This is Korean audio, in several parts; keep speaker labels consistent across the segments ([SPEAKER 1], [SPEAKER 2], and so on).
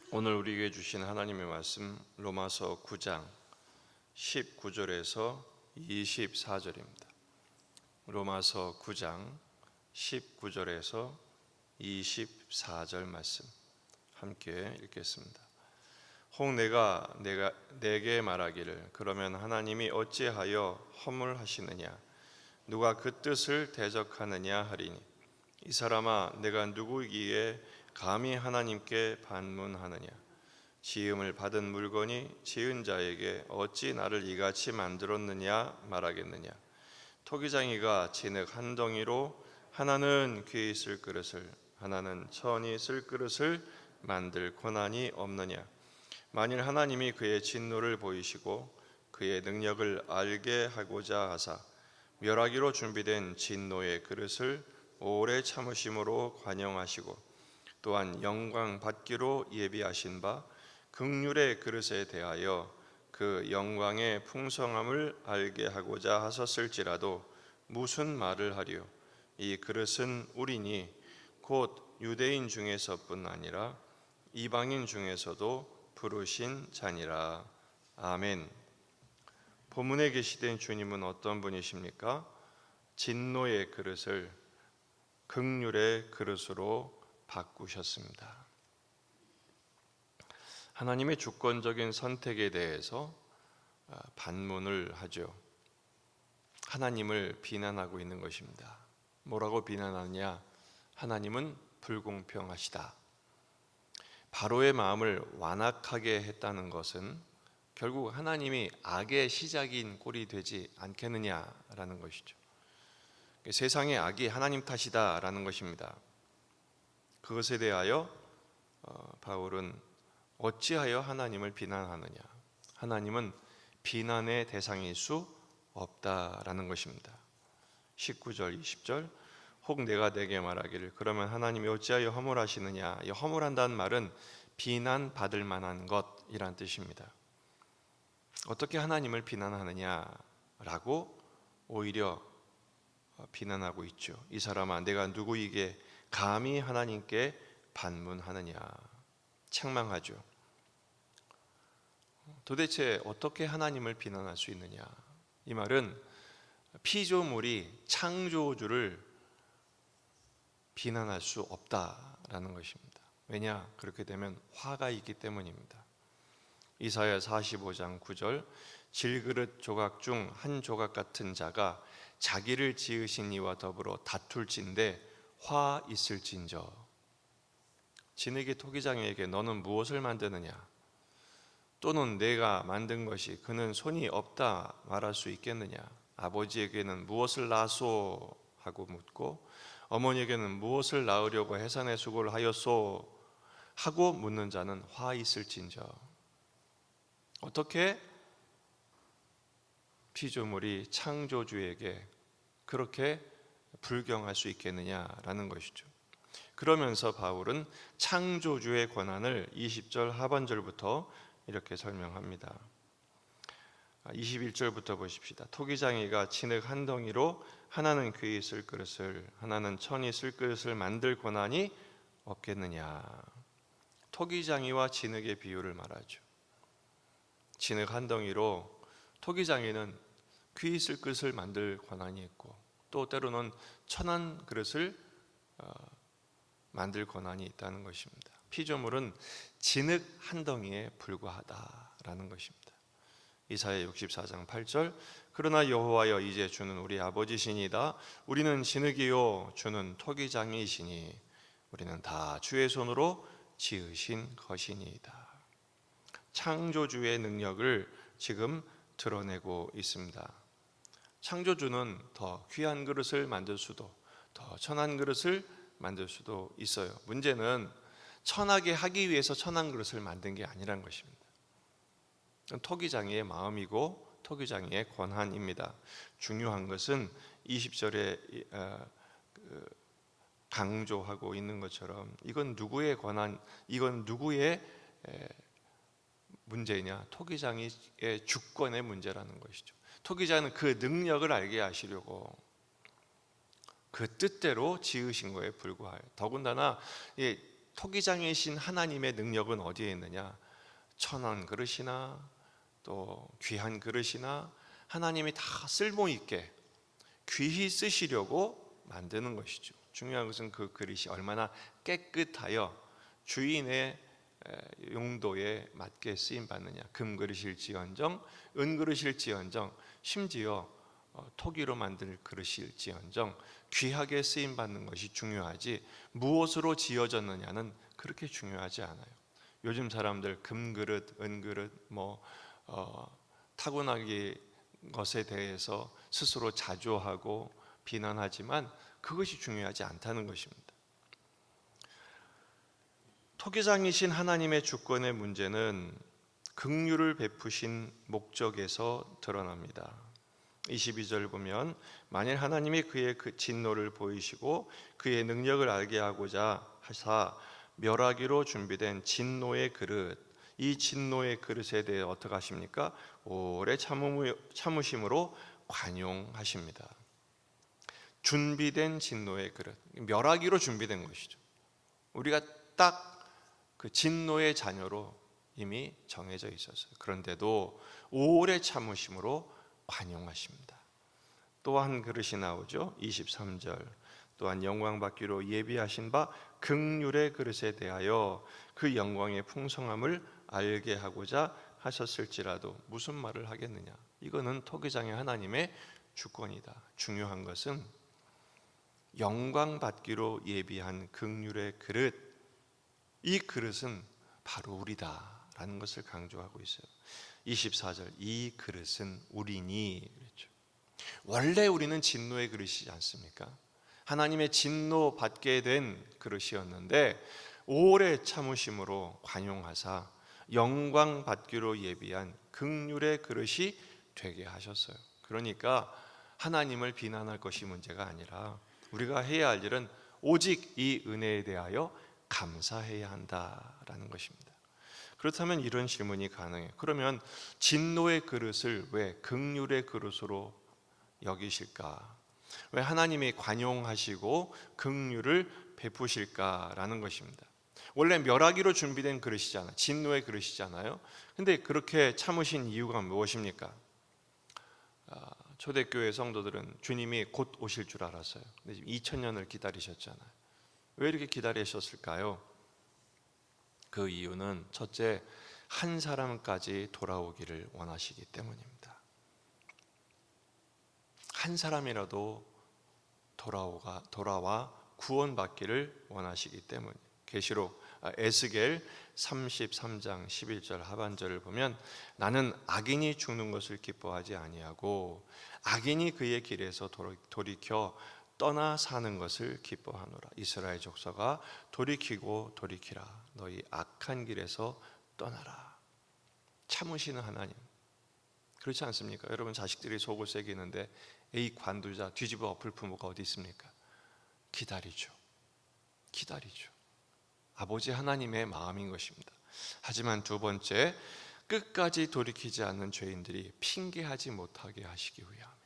[SPEAKER 1] 오늘 우리에게 주신 하나님의 말씀 로마서 9장 19절에서 24절입니다. 로마서 9장 19절에서 24절 말씀 함께 읽겠습니다. 혹 내게 말하기를 그러면 하나님이 어찌하여 허물하시느냐 누가 그 뜻을 대적하느냐 하리니 이 사람아 내가 누구이기에 감히 하나님께 반문하느냐 지음을 받은 물건이 지은 자에게 어찌 나를 이같이 만들었느냐 말하겠느냐 토기장이가 진흙 한 덩이로 하나는 귀에 쓸 그릇을 하나는 천이 쓸 그릇을 만들 권한이 없느냐 만일 하나님이 그의 진노를 보이시고 그의 능력을 알게 하고자 하사 멸하기로 준비된 진노의 그릇을 오래 참으심으로 관용하시고 또한 영광 받기로 예비하신 바 긍휼의 그릇에 대하여 그 영광의 풍성함을 알게 하고자 하셨을지라도 무슨 말을 하리요 이 그릇은 우리니 곧 유대인 중에서뿐 아니라 이방인 중에서도 부르신 자니라. 아멘. 본문에 계시된 주님은 어떤 분이십니까? 진노의 그릇을 긍휼의 그릇으로 바꾸셨습니다. 하나님의 주권적인 선택에 대해서 반문을 하죠. 하나님을 비난하고 있는 것입니다. 뭐라고 비난하느냐? 하나님은 불공평하시다. 바로의 마음을 완악하게 했다는 것은 결국 하나님이 악의 시작인 꼴이 되지 않겠느냐라는 것이죠. 세상의 악이 하나님 탓이다라는 것입니다. 그것에 대하여 바울은 어찌하여 하나님을 비난하느냐? 하나님은 비난의 대상일 수 없다라는 것입니다. 19절, 20절 혹 내게 말하기를 그러면 하나님이 어찌하여 허물하시느냐? 이 허물한다는 말은 비난받을 만한 것이란 뜻입니다. 어떻게 하나님을 비난하느냐라고 오히려 비난하고 있죠. 이 사람아 내가 누구에게 감히 하나님께 반문하느냐 책망하죠. 도대체 어떻게 하나님을 비난할 수 있느냐? 이 말은 피조물이 창조주를 비난할 수 없다라는 것입니다. 왜냐? 그렇게 되면 화가 있기 때문입니다. 이사야 45장 9절 질그릇 조각 중 한 조각 같은 자가 자기를 지으신 이와 더불어 다툴진대 화 있을진저 진흙의 토기장에게 너는 무엇을 만드느냐 또는 내가 만든 것이 그는 손이 없다 말할 수 있겠느냐 아버지에게는 무엇을 낳았소 하고 묻고 어머니에게는 무엇을 낳으려고 해산의 수고를 하였소 하고 묻는 자는 화 있을진저 어떻게 피조물이 창조주에게 그렇게 불경할 수 있겠느냐라는 것이죠. 그러면서 바울은 창조주의 권한을 20절 하반절부터 이렇게 설명합니다. 21절부터 보십시다. 토기장이가 진흙 한 덩이로 하나는 귀에 쓸 그릇을 하나는 천이 쓸 그릇을 만들 권한이 없겠느냐. 토기장이와 진흙의 비유를 말하죠. 진흙 한 덩이로 토기장이는 귀 쓸 그릇을 만들 권한이 있고 또 때로는 천한 그릇을 만들 권한이 있다는 것입니다. 피조물은 진흙 한 덩이에 불과하다라는 것입니다. 이사야 64장 8절 그러나 여호와여 이제 주는 우리 아버지시니이다 우리는 진흙이요 주는 토기장이시니 우리는 다 주의 손으로 지으신 것이니이다. 창조주의 능력을 지금 드러내고 있습니다. 창조주는 더 귀한 그릇을 만들 수도 더 천한 그릇을 만들 수도 있어요. 문제는 천하게 하기 위해서 천한 그릇을 만든 게 아니란 것입니다. 토기장이의 마음이고 토기장이의 권한입니다. 중요한 것은 20절에 강조하고 있는 것처럼 이건 누구의 권한, 이건 누구의 문제냐? 토기장의 주권의 문제라는 것이죠. 토기장은 그 능력을 알게 하시려고 그 뜻대로 지으신 거에 불과해요. 더군다나 토기장이신 하나님의 능력은 어디에 있느냐? 천한 그릇이나 또 귀한 그릇이나 하나님이 다 쓸모있게 귀히 쓰시려고 만드는 것이죠. 중요한 것은 그 그릇이 얼마나 깨끗하여 주인의 용도에 맞게 쓰임 받느냐. 금 그릇일지언정 은 그릇일지언정 심지어 토기로 만든 그릇일지언정 귀하게 쓰임 받는 것이 중요하지 무엇으로 지어졌느냐는 그렇게 중요하지 않아요. 요즘 사람들 금 그릇, 은 그릇 타고나기 것에 대해서 스스로 자조하고 비난하지만 그것이 중요하지 않다는 것입니다. 토기장이신 하나님의 주권의 문제는 긍휼을 베푸신 목적에서 드러납니다. 22절 보면 만일 하나님이 그의 그 진노를 보이시고 그의 능력을 알게 하고자 하사 멸하기로 준비된 진노의 그릇, 이 진노의 그릇에 대해 어떻게 하십니까? 오래 참으심으로 관용하십니다. 준비된 진노의 그릇, 멸하기로 준비된 것이죠. 우리가 딱 그 진노의 자녀로 이미 정해져 있었어요. 그런데도 오래 참으심으로 관용하십니다. 또 한 그릇이 나오죠. 23절 또한 영광 받기로 예비하신 바 긍휼의 그릇에 대하여 그 영광의 풍성함을 알게 하고자 하셨을지라도. 무슨 말을 하겠느냐? 이거는 토기장의 하나님의 주권이다. 중요한 것은 영광 받기로 예비한 긍휼의 그릇, 이 그릇은 바로 우리다라는 것을 강조하고 있어요. 24절 이 그릇은 우리니 그랬죠. 원래 우리는 진노의 그릇이지 않습니까? 하나님의 진노 받게 된 그릇이었는데 오래 참으심으로 관용하사 영광 받기로 예비한 긍휼의 그릇이 되게 하셨어요. 그러니까 하나님을 비난할 것이 문제가 아니라 우리가 해야 할 일은 오직 이 은혜에 대하여 감사해야 한다라는 것입니다. 그렇다면 이런 질문이 가능해요. 그러면 진노의 그릇을 왜 긍휼의 그릇으로 여기실까? 왜 하나님이 관용하시고 긍휼을 베푸실까라는 것입니다. 원래 멸하기로 준비된 그릇이잖아요. 진노의 그릇이잖아요. 근데 그렇게 참으신 이유가 무엇입니까? 초대교회 성도들은 주님이 곧 오실 줄 알았어요. 근데 2000년을 기다리셨잖아요. 왜 이렇게 기다리셨을까요? 그 이유는 첫째, 한 사람까지 돌아오기를 원하시기 때문입니다. 한 사람이라도 돌아와 구원받기를 원하시기 때문에. 에스겔 33장 11절 하반절을 보면 나는 악인이 죽는 것을 기뻐하지 아니하고 악인이 그의 길에서 돌이켜 떠나 사는 것을 기뻐하노라. 이스라엘 족속아 돌이키고 돌이키라. 너희 악한 길에서 떠나라. 참으시는 하나님. 그렇지 않습니까? 여러분 자식들이 속을 새기는데 이 관두자 뒤집어 엎을 부모가 어디 있습니까? 기다리죠. 아버지 하나님의 마음인 것입니다. 하지만 두 번째, 끝까지 돌이키지 않는 죄인들이 핑계하지 못하게 하시기 위함이에요.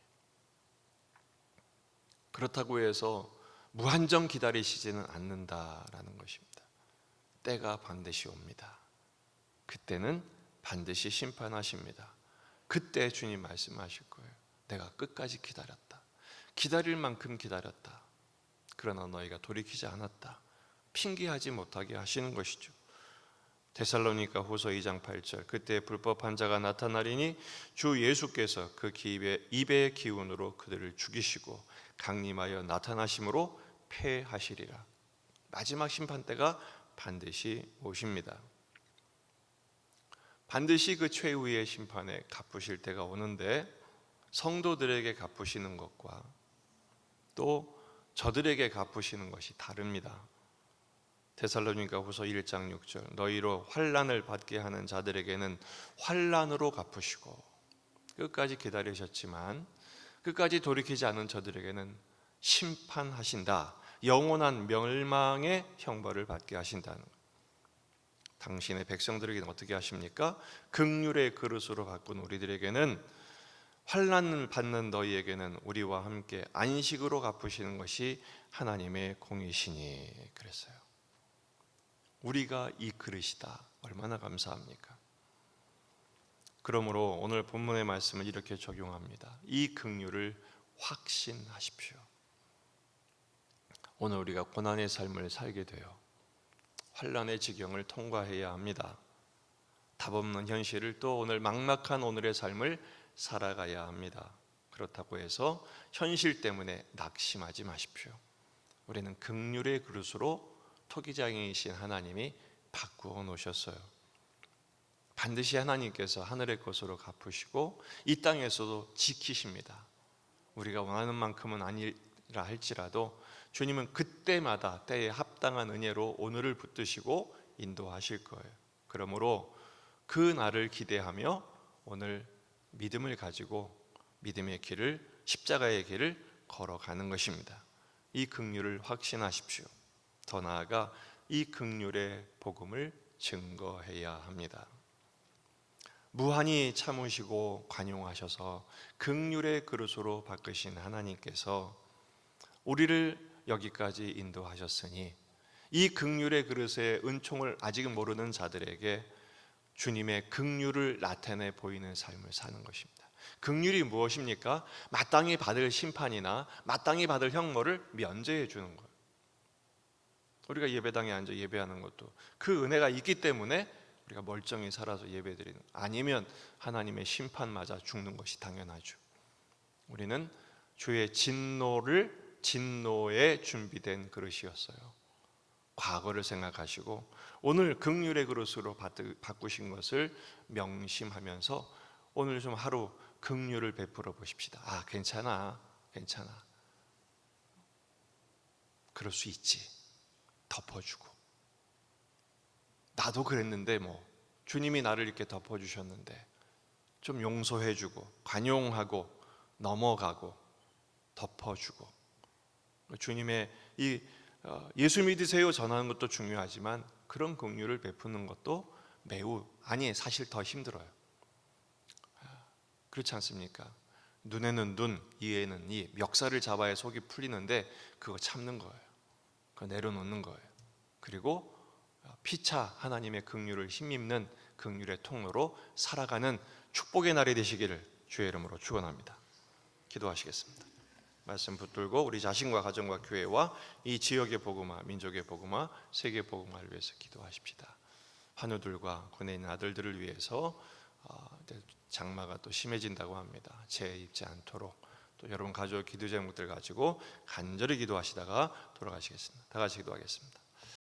[SPEAKER 1] 그렇다고 해서 무한정 기다리시지는 않는다라는 것입니다. 때가 반드시 옵니다. 그때는 반드시 심판하십니다. 그때 주님 말씀하실 거예요. 내가 끝까지 기다렸다. 기다릴 만큼 기다렸다. 그러나 너희가 돌이키지 않았다. 핑계하지 못하게 하시는 것이죠. 데살로니가 후서 2장 8절 그때 불법한 자가 나타나리니 주 예수께서 그 입의 기운으로 그들을 죽이시고 강림하여 나타나심으로 패하시리라. 마지막 심판 때가 반드시 오십니다. 반드시 그 최후의 심판에 갚으실 때가 오는데 성도들에게 갚으시는 것과 또 저들에게 갚으시는 것이 다릅니다. 데살로니가 후서 1장 6절 너희로 환난을 받게 하는 자들에게는 환난으로 갚으시고 끝까지 기다리셨지만 끝까지 돌이키지 않은 저들에게는 심판하신다. 영원한 멸망의 형벌을 받게 하신다는 것. 당신의 백성들에게는 어떻게 하십니까? 긍휼의 그릇으로 바꾼 우리들에게는 환난을 받는 너희에게는 우리와 함께 안식으로 갚으시는 것이 하나님의 공이시니 그랬어요. 우리가 이 그릇이다. 얼마나 감사합니까? 그러므로 오늘 본문의 말씀을 이렇게 적용합니다. 이 긍휼을 확신하십시오. 오늘 우리가 고난의 삶을 살게 돼요. 환난의 지경을 통과해야 합니다. 답 없는 현실을 또 오늘 막막한 오늘의 삶을 살아가야 합니다. 그렇다고 해서 현실 때문에 낙심하지 마십시오. 우리는 긍휼의 그릇으로 토기장이신 하나님이 바꾸어 놓으셨어요. 반드시 하나님께서 하늘의 것으로 갚으시고 이 땅에서도 지키십니다. 우리가 원하는 만큼은 아니라 할지라도 주님은 그때마다 때에 합당한 은혜로 오늘을 붙드시고 인도하실 거예요. 그러므로 그 날을 기대하며 오늘 믿음을 가지고 믿음의 길을, 십자가의 길을 걸어가는 것입니다. 이 긍휼을 확신하십시오. 더 나아가 이 긍휼의 복음을 증거해야 합니다. 무한히 참으시고 관용하셔서 긍휼의 그릇으로 바꾸신 하나님께서 우리를 여기까지 인도하셨으니 이 긍휼의 그릇의 은총을 아직 모르는 자들에게 주님의 긍휼을 나타내 보이는 삶을 사는 것입니다. 긍휼이 무엇입니까? 마땅히 받을 심판이나 마땅히 받을 형벌을 면제해 주는 거예요. 우리가 예배당에 앉아 예배하는 것도 그 은혜가 있기 때문에 우리가 멀쩡히 살아서 예배드리는, 아니면 하나님의 심판 맞아 죽는 것이 당연하죠. 우리는 주의 진노에 준비된 그릇이었어요. 과거를 생각하시고 오늘 긍휼의 그릇으로 바꾸신 것을 명심하면서 오늘 좀 하루 긍휼을 베풀어 보십시다. 아, 괜찮아. 그럴 수 있지. 덮어주고. 나도 그랬는데 주님이 나를 이렇게 덮어주셨는데 좀 용서해주고 관용하고 넘어가고 덮어주고, 주님의 이 예수 믿으세요 전하는 것도 중요하지만 그런 긍휼을 베푸는 것도 사실 더 힘들어요. 그렇지 않습니까? 눈에는 눈, 이에는 이, 멱살을 잡아야 속이 풀리는데 그거 참는 거예요. 그거 내려놓는 거예요. 그리고 피차 하나님의 긍휼을 힘입는 긍휼의 통로로 살아가는 축복의 날이 되시기를 주의 이름으로 축원합니다. 기도하시겠습니다. 말씀 붙들고 우리 자신과 가정과 교회와 이 지역의 복음화, 민족의 복음화, 세계 복음화를 위해서 기도하십시다. 환우들과 군에 있는 아들들을 위해서 장마가 또 심해진다고 합니다. 재해 입지 않도록 또 여러분 가족 기도 제목들 가지고 간절히 기도하시다가 돌아가시겠습니다. 다 같이 기도하겠습니다.